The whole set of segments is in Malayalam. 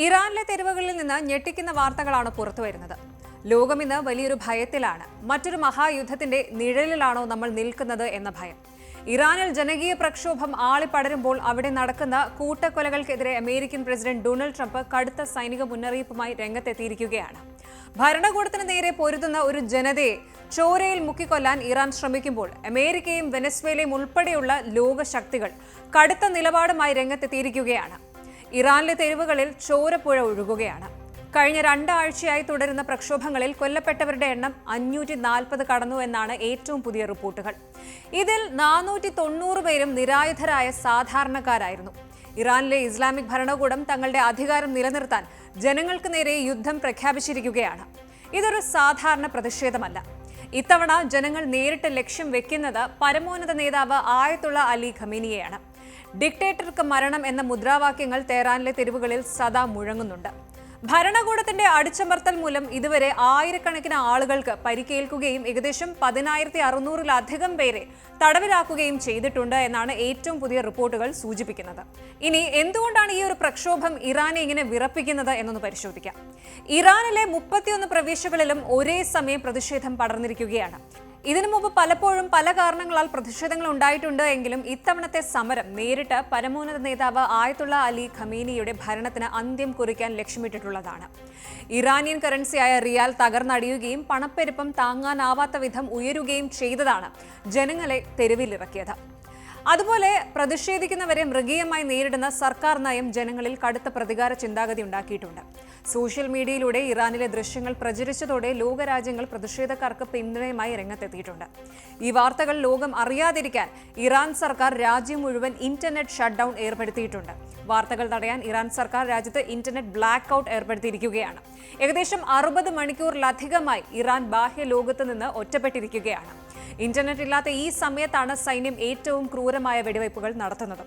ഇറാനിലെ തെരുവുകളിൽ നിന്ന് ഞെട്ടിക്കുന്ന വാർത്തകളാണ് പുറത്തുവരുന്നത്. ലോകം ഇന്ന് വലിയൊരു ഭയത്തിലാണ്. മറ്റൊരു മഹായുദ്ധത്തിന്റെ നിഴലിലാണോ നമ്മൾ നിൽക്കുന്നത് എന്ന ഭയം. ഇറാനിൽ ജനകീയ പ്രക്ഷോഭം ആളിപ്പടരുമ്പോൾ അവിടെ നടക്കുന്ന കൂട്ടക്കൊലകൾക്കെതിരെ അമേരിക്കൻ പ്രസിഡന്റ് ഡൊണാൾഡ് ട്രംപ് കടുത്ത സൈനിക മുന്നറിയിപ്പുമായി രംഗത്തെത്തിയിരിക്കുകയാണ്. ഭരണകൂടത്തിന് നേരെ പൊരുതുന്ന ഒരു ജനതയെ ചോരയിൽ മുക്കിക്കൊല്ലാൻ ഇറാൻ ശ്രമിക്കുമ്പോൾ അമേരിക്കയും വെനസ്വേലയും ഉൾപ്പെടെയുള്ള ലോകശക്തികൾ കടുത്ത നിലപാടുമായി രംഗത്തെത്തിയിരിക്കുകയാണ്. ഇറാനിലെ തെരുവുകളിൽ ചോരപ്പുഴ ഒഴുകുകയാണ്. കഴിഞ്ഞ 2 ആഴ്ചയായി തുടരുന്ന പ്രക്ഷോഭങ്ങളിൽ കൊല്ലപ്പെട്ടവരുടെ എണ്ണം 540 കടന്നു എന്നാണ് ഏറ്റവും പുതിയ റിപ്പോർട്ടുകൾ. ഇതിൽ 490 പേരും നിരായുധരായ സാധാരണക്കാരായിരുന്നു. ഇറാനിലെ ഇസ്ലാമിക് ഭരണകൂടം തങ്ങളുടെ അധികാരം നിലനിർത്താൻ ജനങ്ങൾക്ക് നേരെ യുദ്ധം പ്രഖ്യാപിച്ചിരിക്കുകയാണ്. ഇതൊരു സാധാരണ പ്രതിഷേധമല്ല. ഇത്തവണ ജനങ്ങൾ നേരിട്ട് ലക്ഷ്യം വെക്കുന്നത് പരമോന്നത നേതാവ് ആയത്തുള്ള അലി ഖമീനിയെയാണ്. ഡിക്റ്റേറ്റർക്ക് മരണം എന്ന മുദ്രാവാക്യങ്ങൾ തെഹ്റാനിലെ തെരുവുകളിൽ സദാ മുഴങ്ങുന്നുണ്ട്. ഭരണകൂടത്തിന്റെ അടിച്ചമർത്തൽ മൂലം ഇതുവരെ ആയിരക്കണക്കിന് ആളുകൾക്ക് പരിക്കേൽക്കുകയും ഏകദേശം 10,600-ലധികം പേരെ തടവിലാക്കുകയും ചെയ്തിട്ടുണ്ട് എന്നാണ് ഏറ്റവും പുതിയ റിപ്പോർട്ടുകൾ സൂചിപ്പിക്കുന്നത്. ഇനി എന്തുകൊണ്ടാണ് ഈ ഒരു പ്രക്ഷോഭം ഇറാനെ ഇങ്ങനെ വിറപ്പിക്കുന്നത് എന്നൊന്ന് പരിശോധിക്കാം. ഇറാനിലെ 31 പ്രവിശ്യകളിലും ഒരേ സമയം പ്രതിഷേധം പടർന്നിരിക്കുകയാണ്. ഇതിനു മുമ്പ് പലപ്പോഴും പല കാരണങ്ങളാൽ പ്രതിഷേധങ്ങൾ ഉണ്ടായിട്ടുണ്ട് എങ്കിലും ഇത്തവണത്തെ സമരം നേരിട്ട് പരമോന്നത നേതാവ് ആയത്തുള്ള അലി ഖമീനിയുടെ ഭരണത്തിന് അന്ത്യം കുറിക്കാൻ ലക്ഷ്യമിട്ടിട്ടുള്ളതാണ്. ഇറാനിയൻ കറൻസിയായ റിയാൽ തകർന്നടിയുകയും പണപ്പെരുപ്പം താങ്ങാനാവാത്ത വിധം ഉയരുകയും ചെയ്തതാണ് ജനങ്ങളെ തെരുവിലിറക്കിയത്. അതുപോലെ പ്രതിഷേധിക്കുന്നവരെ മൃഗീയമായി നേരിടുന്ന സർക്കാർ നയം ജനങ്ങളിൽ കടുത്ത പ്രതികാര ചിന്താഗതി ഉണ്ടാക്കിയിട്ടുണ്ട്. സോഷ്യൽ മീഡിയയിലൂടെ ഇറാനിലെ ദൃശ്യങ്ങൾ പ്രചരിച്ചതോടെ ലോകരാജ്യങ്ങൾ പ്രതിഷേധക്കാർക്ക് പിന്തുണയുമായി രംഗത്തെത്തിയിട്ടുണ്ട്. ഈ വാർത്തകൾ ലോകം അറിയാതിരിക്കാൻ ഇറാൻ സർക്കാർ രാജ്യം മുഴുവൻ ഇന്റർനെറ്റ് ഷട്ട് ഡൗൺ ഏർപ്പെടുത്തിയിട്ടുണ്ട്. വാർത്തകൾ തടയാൻ ഇറാൻ സർക്കാർ രാജ്യത്ത് ഇന്റർനെറ്റ് ബ്ലാക്ക് ഔട്ട് ഏർപ്പെടുത്തിയിരിക്കുകയാണ്. ഏകദേശം 60 മണിക്കൂറിലധികമായി ഇറാൻ ബാഹ്യ ലോകത്ത് നിന്ന് ഒറ്റപ്പെട്ടിരിക്കുകയാണ്. ഇന്റർനെറ്റ് ഇല്ലാത്ത ഈ സമയത്താണ് സൈന്യം ഏറ്റവും ക്രൂരമായ വെടിവയ്പ്പുകൾ നടത്തുന്നത്.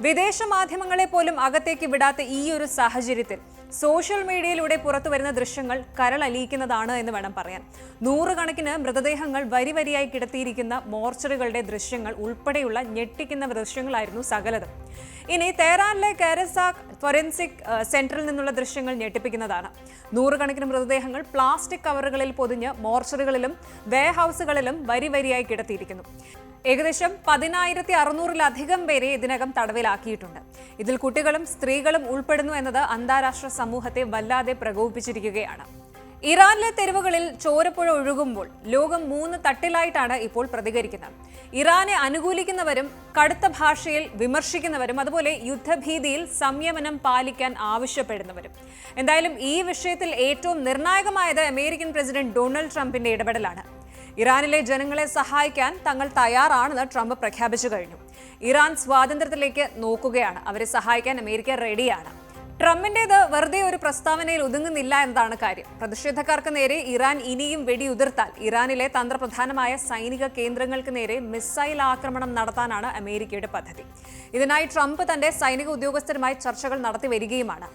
വിദേശ മാധ്യമങ്ങളെ പോലും അകത്തേക്ക് വിടാത്ത ഈ ഒരു സാഹചര്യത്തിൽ സോഷ്യൽ മീഡിയയിലൂടെ പുറത്തുവരുന്ന ദൃശ്യങ്ങൾ കരളലിയിക്കുന്നതാണ് എന്ന് വേണം പറയാൻ. 100 കണക്കിന് മൃതദേഹങ്ങൾ വരിവരിയായി കിടത്തിയിരിക്കുന്ന മോർച്ചറികളുടെ ദൃശ്യങ്ങൾ ഉൾപ്പെടെയുള്ള ഞെട്ടിക്കുന്ന ദൃശ്യങ്ങളായിരുന്നു സകലതും. ഇനി തെഹ്റാനിലെ കാരസാഖ് ഫോറൻസിക് സെന്ററിൽ നിന്നുള്ള ദൃശ്യങ്ങൾ ഞെട്ടിപ്പിക്കുന്നതാണ്. 100 കണക്കിന് മൃതദേഹങ്ങൾ പ്ലാസ്റ്റിക് കവറുകളിൽ പൊതിഞ്ഞ് മോർച്ചറികളിലും വെയർഹൌസുകളിലും വരിവരിയായി കിടത്തിയിരിക്കുന്നു. ഏകദേശം 10,600-ലധികം പേരെ ഇതിനകം തടവിലാക്കിയിട്ടുണ്ട്. ഇതിൽ കുട്ടികളും സ്ത്രീകളും ഉൾപ്പെടുന്നു എന്നത് അന്താരാഷ്ട്ര സമൂഹത്തെ വല്ലാതെ പ്രകോപിപ്പിച്ചിരിക്കുകയാണ്. ഇറാനിലെ തെരുവുകളിൽ ചോരപ്പുഴ ഒഴുകുമ്പോൾ ലോകം 3 തട്ടിലായിട്ടാണ് ഇപ്പോൾ പ്രതികരിക്കുന്നത്. ഇറാനെ അനുകൂലിക്കുന്നവരും കടുത്ത ഭാഷയിൽ വിമർശിക്കുന്നവരും അതുപോലെ യുദ്ധഭീതിയിൽ സംയമനം പാലിക്കാൻ ആവശ്യപ്പെടുന്നവരും. എന്തായാലും ഈ വിഷയത്തിൽ ഏറ്റവും നിർണായകമായത് അമേരിക്കൻ പ്രസിഡന്റ് ഡൊണാൾഡ് ട്രംപിന്റെ ഇടപെടലാണ്. ഇറാനിലെ ജനങ്ങളെ സഹായിക്കാൻ തങ്ങൾ തയ്യാറാണെന്ന് ട്രംപ് പ്രഖ്യാപിച്ചു കഴിഞ്ഞു. ഇറാൻ സ്വാതന്ത്ര്യത്തിലേക്ക് നോക്കുകയാണ്. അവരെ സഹായിക്കാൻ അമേരിക്ക റെഡിയാണ്. ട്രംപിന്റേത് വെറുതെ ഒരു പ്രസ്താവനയിൽ ഒതുങ്ങുന്നില്ല എന്നതാണ് കാര്യം. പ്രതിഷേധക്കാർക്ക് നേരെ ഇറാൻ ഇനിയും വെടിയുതിർത്താൽ ഇറാനിലെ തന്ത്രപ്രധാനമായ സൈനിക കേന്ദ്രങ്ങൾക്ക് നേരെ മിസൈൽ ആക്രമണം നടത്താനാണ് അമേരിക്കയുടെ പദ്ധതി. ഇതിനായി ട്രംപ് തന്റെ സൈനിക ഉദ്യോഗസ്ഥരുമായി ചർച്ചകൾ നടത്തി വരികയുമാണ്.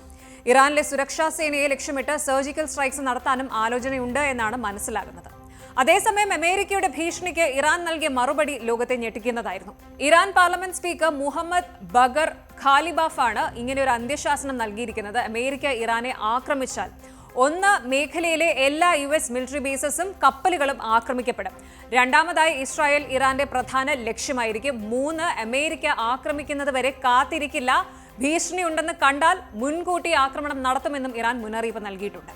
ഇറാനിലെ സുരക്ഷാ സേനയെ ലക്ഷ്യമിട്ട് സർജിക്കൽ സ്ട്രൈക്സ് നടത്താനും ആലോചനയുണ്ട് എന്നാണ് മനസ്സിലാകുന്നത്. അതേസമയം അമേരിക്കയുടെ ഭീഷണിക്ക് ഇറാൻ നൽകിയ മറുപടി ലോകത്തെ ഞെട്ടിക്കുന്നതായിരുന്നു. Iran parliament speaker Mohammad Bagher ഖാലിബാഫാണ് ഇങ്ങനെ ഒരു അന്ത്യശാസനം നൽകിയിരിക്കുന്നത്. അമേരിക്ക ഇറാനെ ആക്രമിച്ചാൽ 1 മേഖലയിലെ എല്ലാ US മിലിറ്ററി ബേസസും കപ്പലുകളും ആക്രമിക്കപ്പെടും. 2ാമതായി ഇസ്രായേൽ ഇറാന്റെ പ്രധാന ലക്ഷ്യമായിരിക്കും. 3 അമേരിക്ക ആക്രമിക്കുന്നത് വരെ കാത്തിരിക്കില്ല. ഭീഷണിയുണ്ടെന്ന് കണ്ടാൽ മുൻകൂട്ടി ആക്രമണം നടത്തുമെന്നും ഇറാൻ മുന്നറിയിപ്പ് നൽകിയിട്ടുണ്ട്.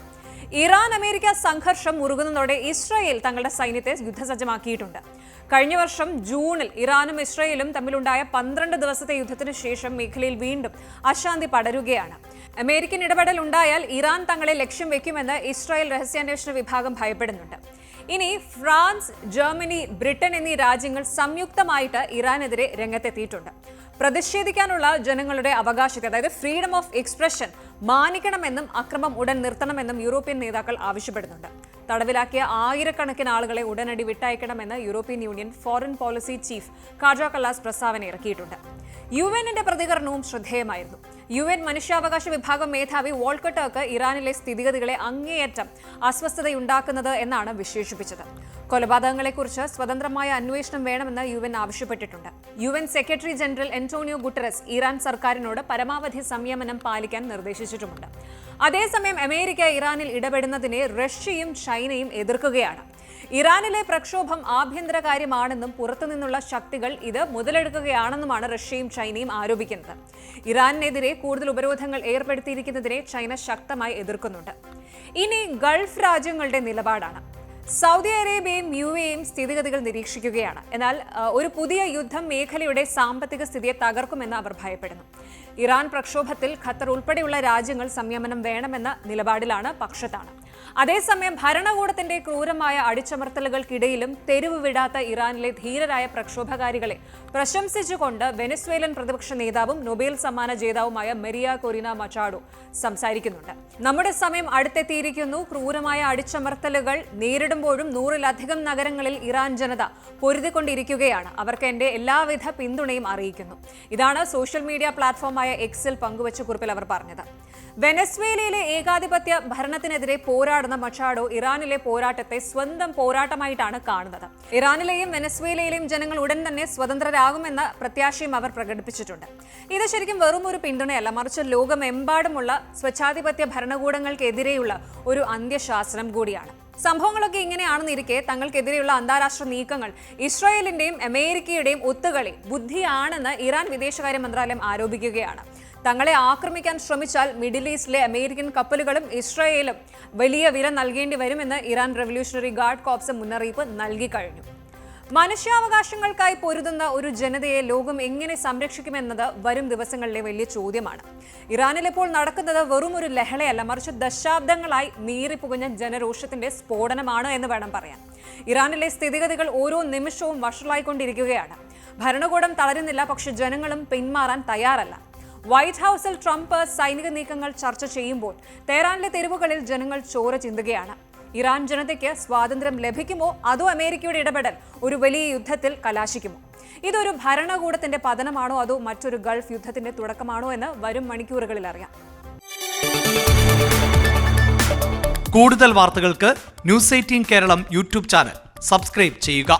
ഇറാൻ അമേരിക്ക സംഘർഷം മുറുകുന്നതോടെ ഇസ്രായേൽ തങ്ങളുടെ സൈന്യത്തെ യുദ്ധസജ്ജമാക്കിയിട്ടുണ്ട്. കഴിഞ്ഞ വർഷം ജൂണിൽ ഇറാനും ഇസ്രായേലും തമ്മിലുണ്ടായ 12 ദിവസത്തെ യുദ്ധത്തിന് ശേഷം മേഖലയിൽ വീണ്ടും അശാന്തി പടരുകയാണ്. അമേരിക്കൻ ഇടപെടൽ ഉണ്ടായാൽ ഇറാൻ തങ്ങളെ ലക്ഷ്യം വെക്കുമെന്ന് ഇസ്രായേൽ രഹസ്യാന്വേഷണ വിഭാഗം ഭയപ്പെടുന്നുണ്ട്. ഇനി ഫ്രാൻസ്, ജർമ്മനി, ബ്രിട്ടൻ എന്നീ രാജ്യങ്ങൾ സംയുക്തമായിട്ട് ഇറാനെതിരെ രംഗത്തെത്തിയിട്ടുണ്ട്. പ്രതിഷേധിക്കാനുള്ള ജനങ്ങളുടെ അവകാശത്തെ, അതായത് ഫ്രീഡം ഓഫ് എക്സ്പ്രഷൻ മാനിക്കണമെന്നും അക്രമം ഉടൻ നിർത്തണമെന്നും യൂറോപ്യൻ നേതാക്കൾ ആവശ്യപ്പെടുന്നുണ്ട്. തടവിലാക്കിയ ആയിരക്കണക്കിന് ആളുകളെ ഉടനടി വിട്ടയക്കണമെന്ന് European Union foreign policy chief Kaja Kallas പ്രസ്താവന ഇറക്കിയിട്ടുണ്ട്. UN പ്രതികരണവും ശ്രദ്ധേയമായിരുന്നു. UN മനുഷ്യാവകാശ വിഭാഗം മേധാവി വോൾക്കർ ടർക്ക് ഇറാനിലെ സ്ഥിതിഗതികളെ അങ്ങേയറ്റം അസ്വസ്ഥതയുണ്ടാക്കുന്നത് എന്നാണ് വിശേഷിപ്പിച്ചത്. കൊലപാതകങ്ങളെക്കുറിച്ച് സ്വതന്ത്രമായ അന്വേഷണം വേണമെന്ന് UN ആവശ്യപ്പെട്ടിട്ടുണ്ട്. UN secretary general Antonio Guterres Iran സർക്കാരിനോട് പരമാവധി സംയമനം പാലിക്കാൻ നിർദ്ദേശിച്ചിട്ടുമുണ്ട്. അതേസമയം അമേരിക്ക ഇറാനിൽ ഇടപെടുന്നതിനെ റഷ്യയും ചൈനയും എതിർക്കുകയാണ്. ഇറാനിലെ പ്രക്ഷോഭം ആഭ്യന്തര കാര്യമാണെന്നും പുറത്തുനിന്നുള്ള ശക്തികൾ ഇത് മുതലെടുക്കുകയാണെന്നുമാണ് റഷ്യയും ചൈനയും ആരോപിക്കുന്നത്. ഇറാനെതിരെ കൂടുതൽ ഉപരോധങ്ങൾ ഏർപ്പെടുത്തിയിരിക്കുന്നതിനെ ചൈന ശക്തമായി എതിർക്കുന്നുണ്ട്. ഇനി ഗൾഫ് രാജ്യങ്ങളുടെ നിലപാടാണ്. സൗദി അറേബ്യയും UAEയും സ്ഥിതിഗതികൾ നിരീക്ഷിക്കുകയാണ്. എന്നാൽ ഒരു പുതിയ യുദ്ധം മേഖലയുടെ സാമ്പത്തിക സ്ഥിതിയെ തകർക്കുമെന്ന് അവർ ഭയപ്പെടുന്നു. ഇറാൻ പ്രക്ഷോഭത്തിൽ ഖത്തർ ഉൾപ്പെടെയുള്ള രാജ്യങ്ങൾ സംയമനം വേണമെന്ന നിലപാടിലാണ് പക്ഷത്താണ്. അതേസമയം ഭരണകൂടത്തിന്റെ ക്രൂരമായ അടിച്ചമർത്തലുകൾക്കിടയിലും തെരുവ് വിടാത്ത ഇറാനിലെ ധീരരായ പ്രക്ഷോഭകാരികളെ പ്രശംസിച്ചുകൊണ്ട് വെനസ്വേലൻ പ്രതിപക്ഷ നേതാവും നൊബേൽ സമ്മാന ജേതാവുമായ മരിയ കൊറിന മച്ചാഡോ സംസാരിക്കുന്നുണ്ട്. നമ്മുടെ സമയം അടുത്തെത്തിയിരിക്കുന്നു. ക്രൂരമായ അടിച്ചമർത്തലുകൾ നേരിടുമ്പോഴും 100-ലധികം നഗരങ്ങളിൽ ഇറാൻ ജനത പൊരുതിക്കൊണ്ടിരിക്കുകയാണ്. അവർക്ക് എന്റെ എല്ലാവിധ പിന്തുണയും അറിയിക്കുന്നു. ഇതാണ് സോഷ്യൽ മീഡിയ പ്ലാറ്റ്ഫോമായ എക്സിൽ പങ്കുവച്ച കുറിപ്പിൽ അവർ പറഞ്ഞത്. വെനസ്വേലയിലെ ഏകാധിപത്യ ഭരണത്തിനെതിരെ പോരാടുന്ന മച്ചാഡോ ഇറാനിലെ പോരാട്ടത്തെ സ്വന്തം പോരാട്ടമായിട്ടാണ് കാണുന്നത്. ഇറാനിലെയും വെനസ്വേലയിലെയും ജനങ്ങൾ ഉടൻ തന്നെ സ്വതന്ത്രരാകുമെന്ന പ്രത്യാശയും അവർ പ്രകടിപ്പിച്ചിട്ടുണ്ട്. ഇത് ശരിക്കും വെറും ഒരു പിന്തുണയല്ല, മറിച്ച് ലോകമെമ്പാടുമുള്ള സ്വച്ഛാധിപത്യ ഭരണകൂടങ്ങൾക്കെതിരെയുള്ള ഒരു അന്ത്യശാസനം കൂടിയാണ്. സംഭവങ്ങളൊക്കെ ഇങ്ങനെയാണെന്നിരിക്കെ തങ്ങൾക്കെതിരെയുള്ള അന്താരാഷ്ട്ര നീക്കങ്ങൾ ഇസ്രായേലിന്റെയും അമേരിക്കയുടെയും ഒത്തുകളി ബുദ്ധിയാണെന്ന് ഇറാൻ വിദേശകാര്യ മന്ത്രാലയം ആരോപിക്കുകയാണ്. തങ്ങളെ ആക്രമിക്കാൻ ശ്രമിച്ചാൽ മിഡിൽ ഈസ്റ്റിലെ അമേരിക്കൻ കപ്പലുകളും ഇസ്രായേലും വലിയ വില നൽകേണ്ടി വരുമെന്ന് ഇറാൻ റവല്യൂഷണറി ഗാർഡ് കോർപ്സ് മുന്നറിയിപ്പ് നൽകി കഴിഞ്ഞു. മനുഷ്യാവകാശങ്ങൾക്കായി പൊരുതുന്ന ഒരു ജനതയെ ലോകം എങ്ങനെ സംരക്ഷിക്കുമെന്നത് വരും ദിവസങ്ങളിലെ വലിയ ചോദ്യമാണ്. ഇറാനിൽ ഇപ്പോൾ നടക്കുന്നത് വെറും ഒരു ലഹളയല്ല, മറിച്ച് ദശാബ്ദങ്ങളായി നീറിപ്പുകഞ്ഞ ജനരോഷത്തിന്റെ സ്ഫോടനമാണ് എന്ന് വേണം പറയാൻ. ഇറാനിലെ സ്ഥിതിഗതികൾ ഓരോ നിമിഷവും വഷളായിക്കൊണ്ടിരിക്കുകയാണ്. ഭരണകൂടം തളരുന്നില്ല, പക്ഷെ ജനങ്ങളും പിന്മാറാൻ തയ്യാറല്ല. വൈറ്റ് ഹൌസിൽ ട്രംപ് സൈനിക നീക്കങ്ങൾ ചർച്ച ചെയ്യുമ്പോൾ തെഹ്റാനിലെ തെരുവുകളിൽ ജനങ്ങൾ ചോര ചിന്തുകയാണ്. ഇറാൻ ജനതയ്ക്ക് സ്വാതന്ത്ര്യം ലഭിക്കുമോ, അതോ അമേരിക്കയുടെ ഇടപെടൽ ഒരു വലിയ യുദ്ധത്തിൽ കലാശിക്കുമോ? ഇതൊരു ഭരണകൂടത്തിന്റെ പതനമാണോ, അതോ മറ്റൊരു ഗൾഫ് യുദ്ധത്തിന്റെ തുടക്കമാണോ എന്ന് വരും മണിക്കൂറുകളിൽ അറിയാം. കൂടുതൽ വാർത്തകൾക്ക് News 18 Keralam YouTube channel subscribe ചെയ്യുക.